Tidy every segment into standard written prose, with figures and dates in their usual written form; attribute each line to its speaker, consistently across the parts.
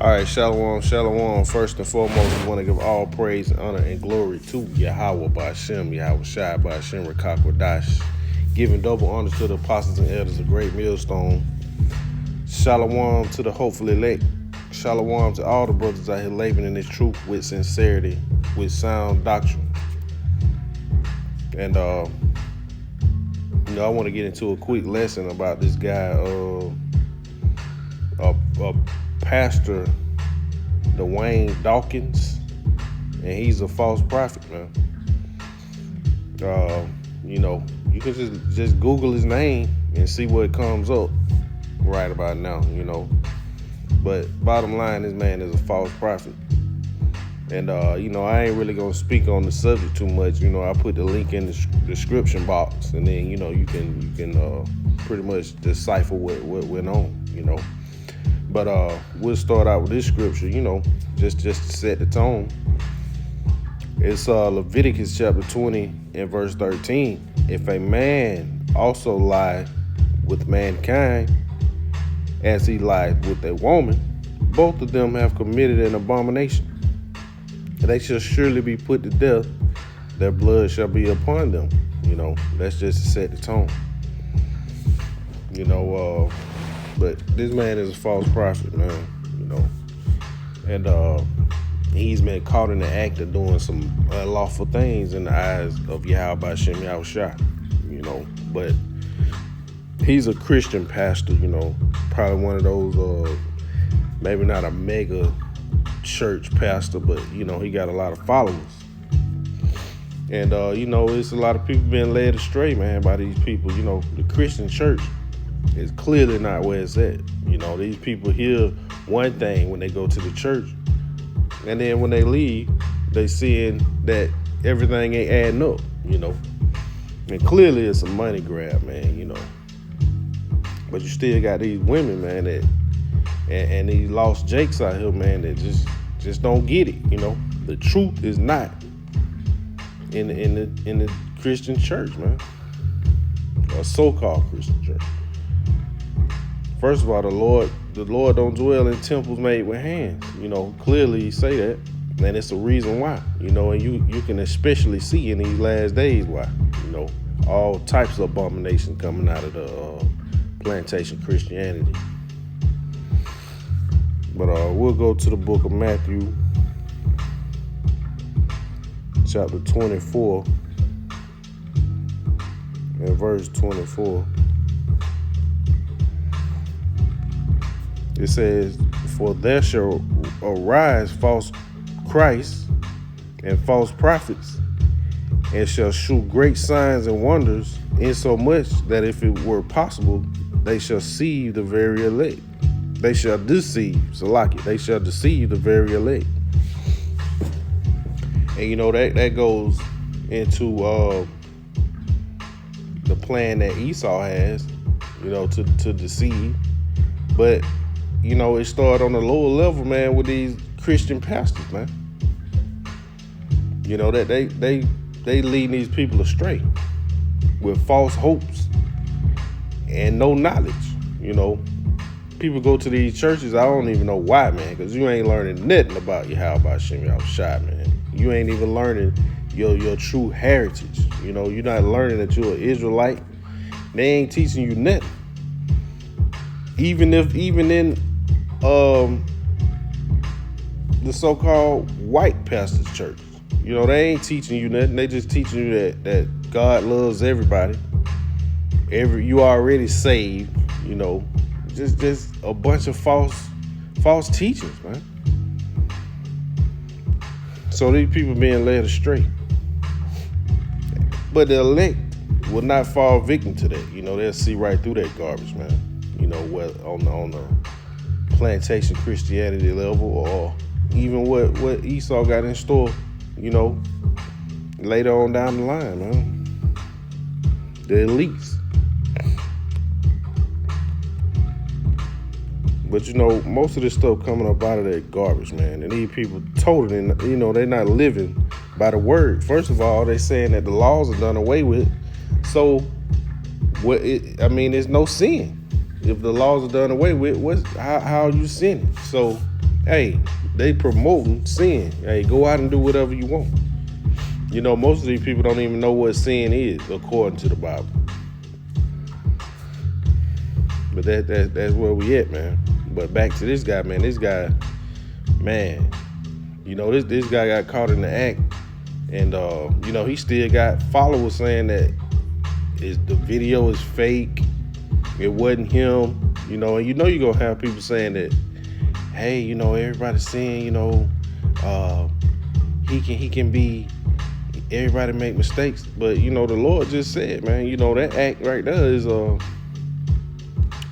Speaker 1: All right, shalom, shalom. First and foremost, we want to give all praise, honor, and glory to Yahweh Ba'Shem, Yahweh Shai Ba'Shem, Rakakwadash. Giving double honor to the apostles and elders of Great Millstone. Shalom to the hopeful elect. Shalom to all the brothers out here laboring in this truth with sincerity, with sound doctrine. And, I want to get into a quick lesson about this guy, Pastor Dwayne Dawkins, and he's a false prophet, man. You can just Google his name and see what comes up right about now, But bottom line, this man is a false prophet. And, I ain't really going to speak on the subject too much. I put the link in the description box, and then, you can pretty much decipher what went on, But we'll start out with this scripture, just to set the tone. It's Leviticus chapter 20 and verse 13. If a man also lie with mankind as he lied with a woman, both of them have committed an abomination. They shall surely be put to death. Their blood shall be upon them. That's just to set the tone. But this man is a false prophet, man, And he's been caught in the act of doing some unlawful things in the eyes of Yahweh Ba'Shem, Yahweh Shai, But he's a Christian pastor, probably one of those, maybe not a mega church pastor, but, he got a lot of followers. And, it's a lot of people being led astray, man, by these people. The Christian church is clearly not where it's at. These people hear one thing when they go to the church, and then when they leave, they seeing that everything ain't adding up, And clearly it's a money grab, man, But you still got these women, man, that and these lost jakes out here, man, that just don't get it, The truth is not in the Christian church, man, a so-called Christian church. First of all, the Lord don't dwell in temples made with hands. Clearly he say that, and it's a reason why. And you can especially see in these last days why. All types of abominations coming out of the plantation Christianity. But we'll go to the book of Matthew, chapter 24, and verse 24. It says, "For there shall arise false Christs and false prophets, and shall shew great signs and wonders, insomuch that if it were possible, they shall deceive the very elect." They shall deceive, they shall deceive the very elect. And that goes into the plan that Esau has, to deceive. But it started on a lower level, man, with these Christian pastors, man. That they lead these people astray with false hopes and no knowledge. People go to these churches, I don't even know why, man, because you ain't learning nothing about Yahweh Ba'Shem, Yahweh Shai, man. You ain't even learning your true heritage. You're not learning that you're an Israelite. They ain't teaching you nothing. Even in the so-called white pastors' churches, they ain't teaching you nothing. They just teaching you that God loves everybody. You already saved. Just a bunch of false teachings, man. So these people being led astray. But the elect will not fall victim to that. They'll see right through that garbage, man. What on the plantation Christianity level, or even what Esau got in store, later on down the line, man. The elites. But most of this stuff coming up out of that garbage, man. And these people totally, they're not living by the word. First of all, they're saying that the laws are done away with. So, there's no sin. If the laws are done away with, how are you sinning? So, Hey, they promoting sin. Hey, go out and do whatever you want. You know, most of these people don't even know what sin is according to the Bible. But that's where we at, man. But back to this guy, man. This guy, man, you know, this guy got caught in the act, and you know, he still got followers saying that the video is fake. It wasn't him. You know, and you know you're gonna have people saying that, hey, you know, everybody's saying, you know, he can be. Everybody make mistakes, but you know the Lord just said, man, you know that act right there is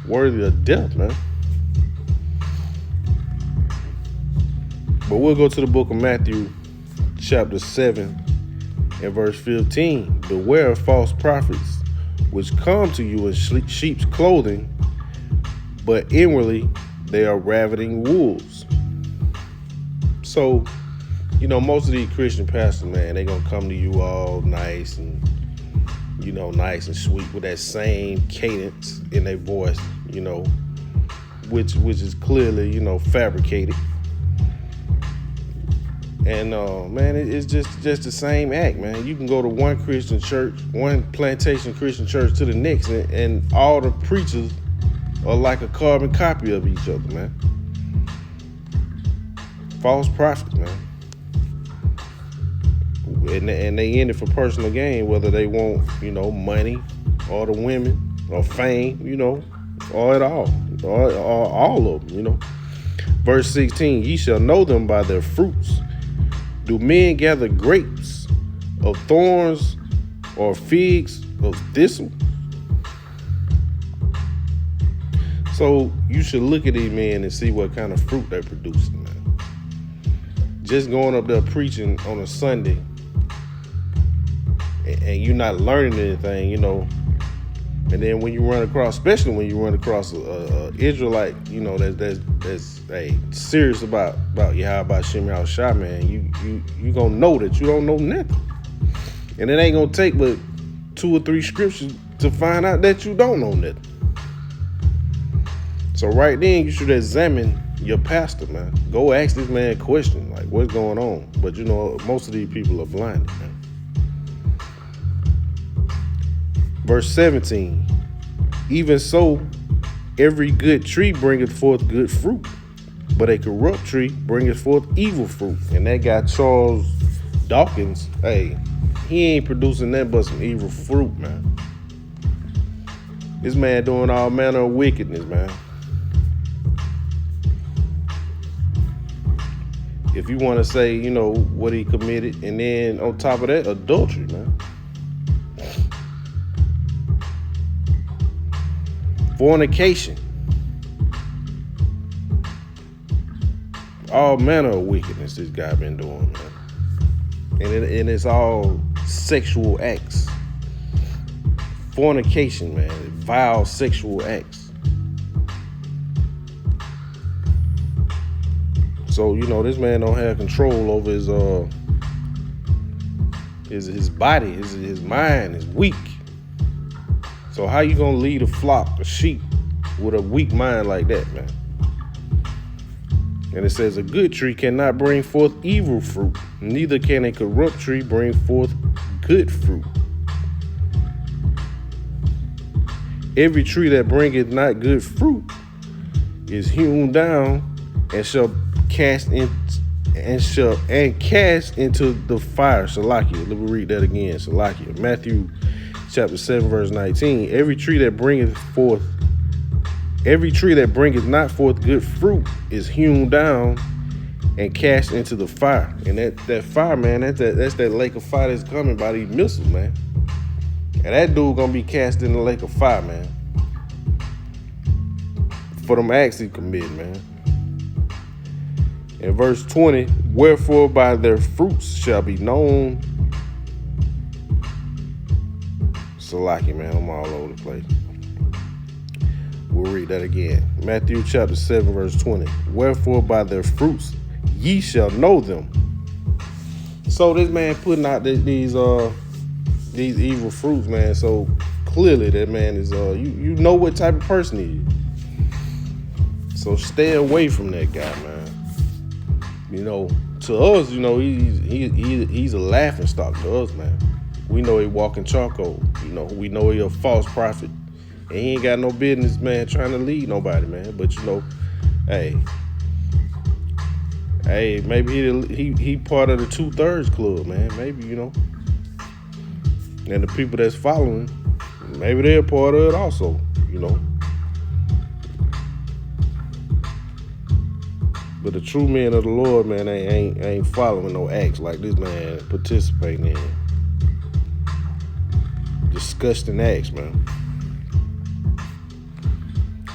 Speaker 1: worthy of death, man. But we'll go to the book of Matthew, chapter 7, and verse 15. Beware of false prophets, which come to you in sheep's clothing, but inwardly they are ravening wolves. So, you know, most of these Christian pastors, man, they gonna come to you all nice and, you know, nice and sweet with that same cadence in their voice, you know, which is clearly, you know, fabricated. And man, it's just the same act, man. You can go to one Christian church, one plantation Christian church to the next, and all the preachers are like a carbon copy of each other, man. False prophets, man. And they in it for personal gain, whether they want, you know, money or the women or fame, you know, or it all, or all of them, you know. Verse 16, ye shall know them by their fruits. Do men gather grapes of thorns or figs of thistle? So you should look at these men and see what kind of fruit they're producing, man. Just going up there preaching on a Sunday and you're not learning anything, you know, and then when you run across, especially when you run across a Israelite, you know, that's hey, serious about Yahweh Shem Shah, man, you gonna know that you don't know nothing, and it ain't gonna take but 2 or 3 scriptures to find out that you don't know nothing. So right then, you should examine your pastor, man. Go ask this man a question, like, what's going on? But you know, most of these people are blinded, man. Verse 17, even so, every good tree bringeth forth good fruit, but a corrupt tree bringeth forth evil fruit. And that guy Charles Dawkins, hey, he ain't producing nothing but some evil fruit, man. This man doing all manner of wickedness, man. If you want to say, you know, what he committed, and then on top of that, adultery, man. Fornication. All manner of wickedness this guy been doing, man. And it's all sexual acts. Fornication, man. Vile sexual acts. So, you know, this man don't have control over his body, his mind is weak. So how you gonna lead a flock of sheep with a weak mind like that, man? And it says, a good tree cannot bring forth evil fruit, neither can a corrupt tree bring forth good fruit. Every tree that bringeth not good fruit is hewn down and shall cast into the fire. Salakia. Let me read that again. Salakia. Matthew chapter 7, verse 19. Every tree that bringeth not forth good fruit is hewn down and cast into the fire. And that fire, man, that's that lake of fire that's coming by these missiles, man. And that dude gonna be cast in the lake of fire, man, for them acts he committed, man. In verse 20, wherefore by their fruits shall be known. Salaki, man, I'm all over the place. We'll read that again. Matthew chapter 7, verse 20. Wherefore by their fruits ye shall know them. So this man putting out these evil fruits, man. So clearly that man is you know what type of person he is. So stay away from that guy, man. To us, he's a laughing stock to us, man. We know he walking charcoal. We know he a false prophet, and he ain't got no business, man, trying to lead nobody, man. But hey, maybe he part of the 2/3 club, man. Maybe and the people that's following, maybe they're part of it also, But the true men of the Lord, man, they ain't following no acts like this man participating in. Disgusting acts, man.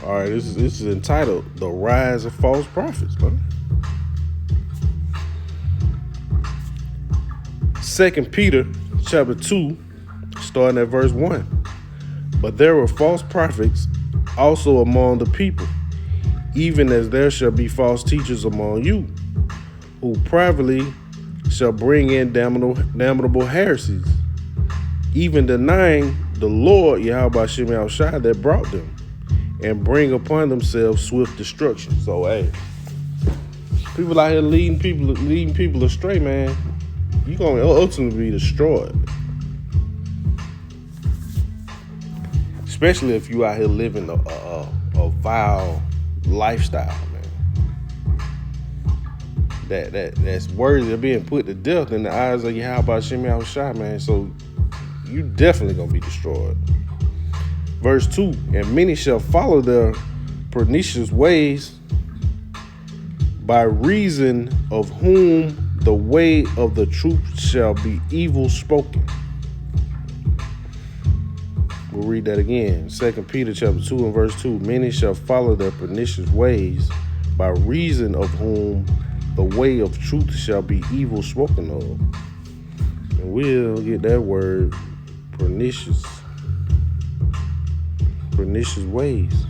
Speaker 1: All right, this is entitled "The Rise of False Prophets," man. 2 Peter chapter 2, starting at verse 1. But there were false prophets also among the people, even as there shall be false teachers among you, who privately shall bring in damnable heresies, even denying the Lord Yahweh Shem Shai that brought them, and bring upon themselves swift destruction. So, hey, people out here leading people astray, man, you're gonna ultimately be destroyed. Especially if you out here living a vile lifestyle, man. That's worthy of being put to death in the eyes of Yahweh Shem Shai, man. So you definitely gonna be destroyed. Verse 2, and many shall follow their pernicious ways, by reason of whom the way of the truth shall be evil spoken. We'll read that again. 2 Peter chapter 2 and verse 2. Many shall follow their pernicious ways, by reason of whom the way of truth shall be evil spoken of. And we'll get that word, pernicious. Pernicious ways.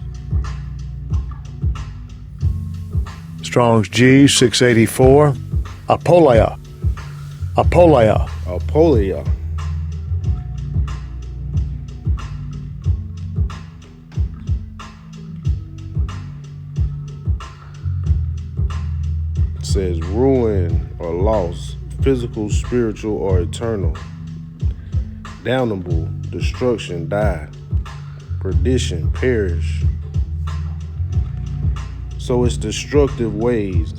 Speaker 2: Strong's G 684. Apoleia.
Speaker 1: It says ruin or loss, physical, spiritual, or eternal. Damnable, destruction, die. Perdition, perish. So it's destructive ways,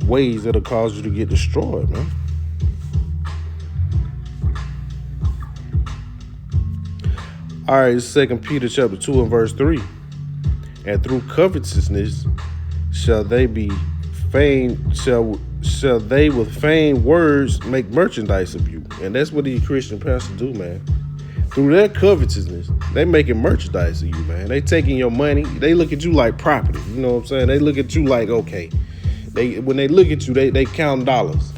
Speaker 1: ways that'll cause you to get destroyed, man. All right, 2 Peter chapter 2 and verse 3. And through covetousness shall they with feigned words make merchandise of you. And that's what these Christian pastors do, man. Through their covetousness, they making merchandise of you, man. They taking your money. They look at you like property. You know what I'm saying? They look at you like, okay. When they look at you, they count dollars.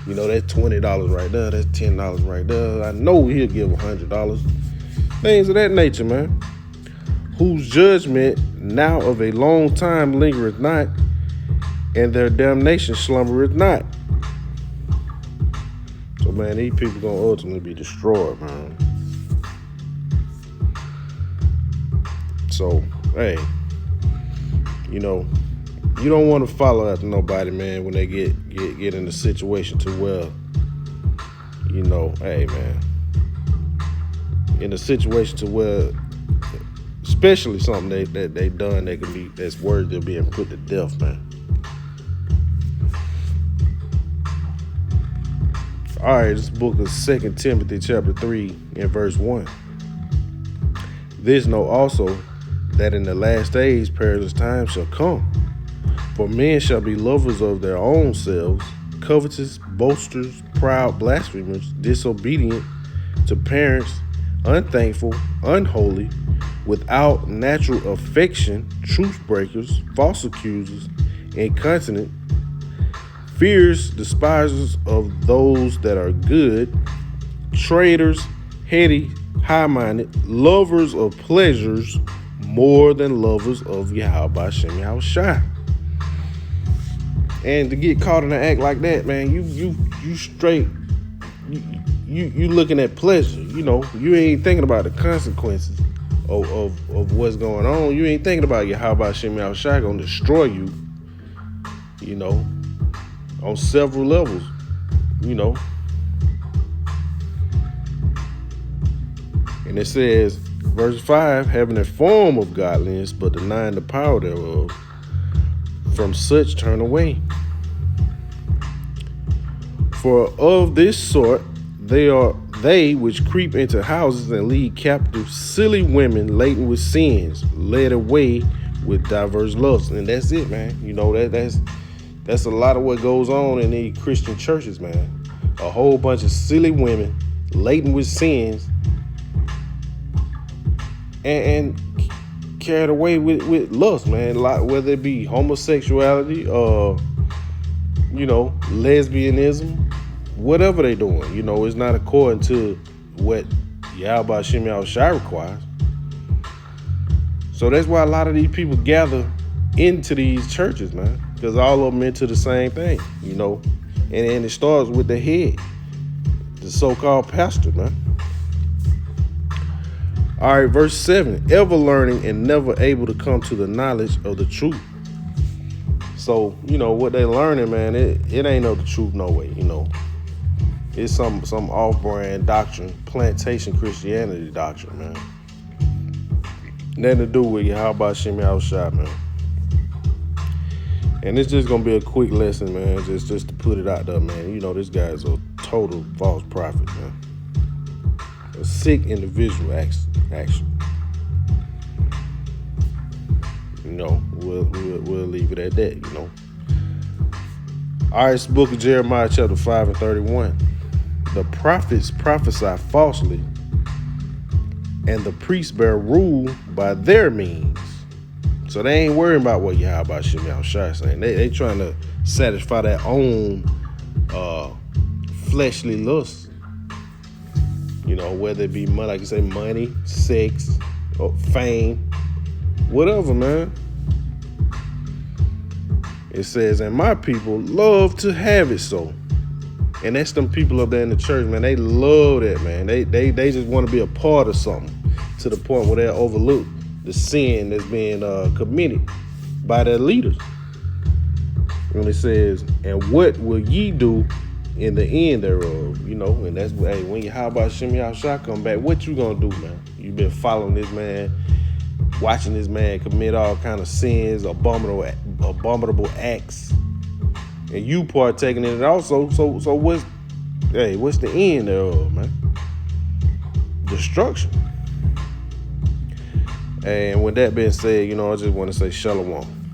Speaker 1: That's $20 right there. That's $10 right there. I know he'll give $100. Things of that nature, man. Whose judgment now of a long time lingereth not, and their damnation slumbereth not. So, man, these people gonna ultimately be destroyed, man. So, hey, you don't want to follow after nobody, man, when they get in a situation to where, hey, man, in a situation to where, especially something that they done that's worthy of being put to death, man. All right, this book of 2 Timothy chapter 3 and verse 1. This know also that in the last days perilous times shall come. For men shall be lovers of their own selves, covetous, boasters, proud, blasphemers, disobedient to parents, unthankful, unholy, without natural affection, truth breakers, false accusers, incontinent, fierce, despisers of those that are good, traitors, heady, high-minded, lovers of pleasures more than lovers of Yahweh Shem Shai. And to get caught in an act like that, man, you straight, you looking at pleasure. You ain't thinking about the consequences of what's going on, you ain't thinking about how about Shimmy Shai gonna destroy you, on several levels, And it says, verse 5, having a form of godliness, but denying the power thereof, from such turn away. For of this sort they are they which creep into houses and lead captive silly women laden with sins, led away with diverse lusts. And that's it, man. That's a lot of what goes on in these Christian churches, man. A whole bunch of silly women laden with sins and carried away with lust, man. Whether it be homosexuality, lesbianism, whatever they doing, it's not according to what Yahweh Shem Shai requires. So that's why a lot of these people gather into these churches, man, because all of them into the same thing, and it starts with the head, the so-called pastor, man. All right, verse 7, ever learning and never able to come to the knowledge of the truth. So, what they learning, man, it ain't of the truth no way, It's some off-brand doctrine, plantation Christianity doctrine, man. Nothing to do with Yahweh Shem Shai, man. And it's just gonna be a quick lesson, man, just to put it out there, man. This guy's a total false prophet, man. A sick individual, actually. We'll leave it at that, All right, it's the book of Jeremiah, chapter 5 and 31. The prophets prophesy falsely, and the priests bear rule by their means. So they ain't worrying about what Yahweh Shem Shai saying. They trying to satisfy their own fleshly lusts. Whether it be money, like you say, money, sex, or fame, whatever, man. It says, and my people love to have it so. And that's them people up there in the church, man. They love that, man. They just want to be a part of something, to the point where they overlook the sin that's being committed by their leaders. When it says, and what will ye do in the end thereof, and that's, hey, when Yahweh Shem Shai come back, what you gonna do, man? You been following this man, watching this man commit all kind of sins, abominable acts, and you partaking in it also. So what's the end thereof, man? Destruction. And with that being said, I just want to say shalom.